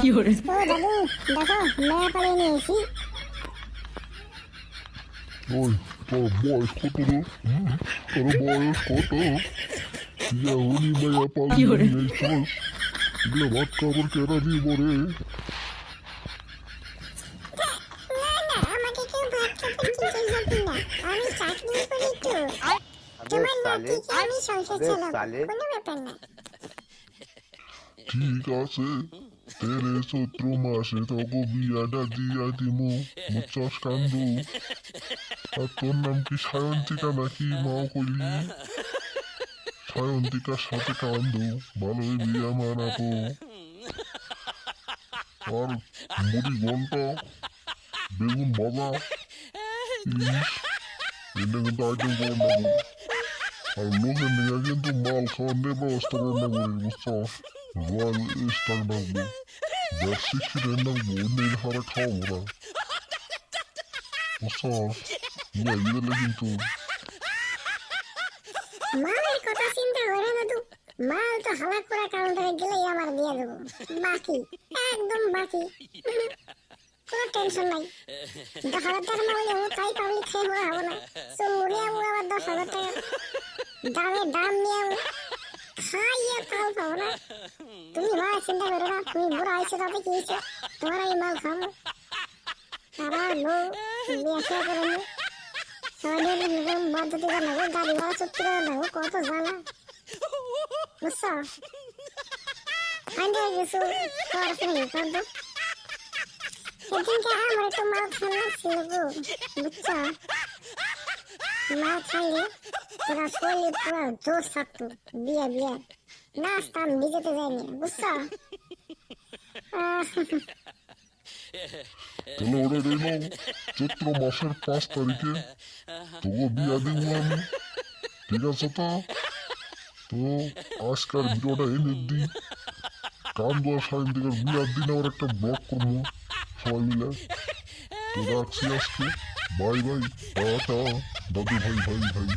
ও দাদু দেখো মেয়ে পালিয়ে নিয়ে এসি। ওই তোর বয়স কত রে? তোর বয়স কত? উনি মেয়া পালিয়ে নিয়েছস, এগুলো ভাত কাপড় কেনা দিব রে? না না আমাকে কেউ ভাত কাপড় কিনতে যাবে না, আমি চাকরি করি তো। তোমার নাতিকে আমি সংসার চালাবো, কোনো ব্যাপার না। ঠিক আছে, তেরে চৈত্র মাসে তোকে বিয়াটা দিয়া দিমু, বুঝছস কান্দু? আর তোর নাম কি সায়ন্তিকা নাকি মাও কইলি? সায়ন্তিকার সাথে কান্দু, ভালোই বিয়া মানাবো। আর মুড়ি ঘন্টা, বেগুন ভাজা, ইলিশ, এটা কিন্তু আইটেম করে নেবো। আর লোকের নিয়ে কিন্তু মাল খাওয়ার নিয়ে ব্যবস্থা করে নেবো, বুঝছস? রয়্যাল স্টার ডাকবো, ব্যবসায়িক রাখবো, অন্যের হারা খাওয়াবো না, বুঝছস? নিয়ে গেলে কিন্তু মালের কথা চিন্তা করে দাদু, মাল তো হালাক করা কাউন্টারে গেলেই আমার দিয়ে দেবো, বাকি একদম বাকি, কোনো টেনশন নাই। 10,000 টাকার মাল নেবো, তাই পাবলিক খেয়ে হওয়া হবো না। চল মুড়ে যাবো আবার 10,000 টাকা দামে দাম নিয়ে যাবো, খাইয়ে তাও পাবো না। তুমি মা চিন্তা করো না, তুমি বুড়া হয়েছে তাতে কি হয়েছে, তোমার এই মাল খাবো। আবার বউ বিয়ে করে নি, সবাই পদ্ধতি বানাবো, গাড়ি ভাড়া চুক্তি করে নেবো, কত জ্বালা, বুঝছো? আইনে কিছু খাওয়ার শুনি করবো। সেদিনকে আমার একটু মাল খাওয়া ছিল গো, বুঝছো? মাল খাইলে পুরা শরীর পুরা জোর থাকতো, বিয়ে বিয়ে নাচতাম, বিজেতে যায়নি, বুঝছো? তাহলে ওরা রইল চৈত্র মাসের 5 তারিখে তোকে বিয়া দিব আমি, ঠিক আছে? তো আজকাল ভিডিওটা এনে দিই, কান্দু আর সায়ন্তিকার বিয়ার দিন আবার একটা ব্লগ করবো সবাই মিলে। তো রাখছি আজকে, বাই বাই, টাটা, দাদু ভাই ভাই ভাই।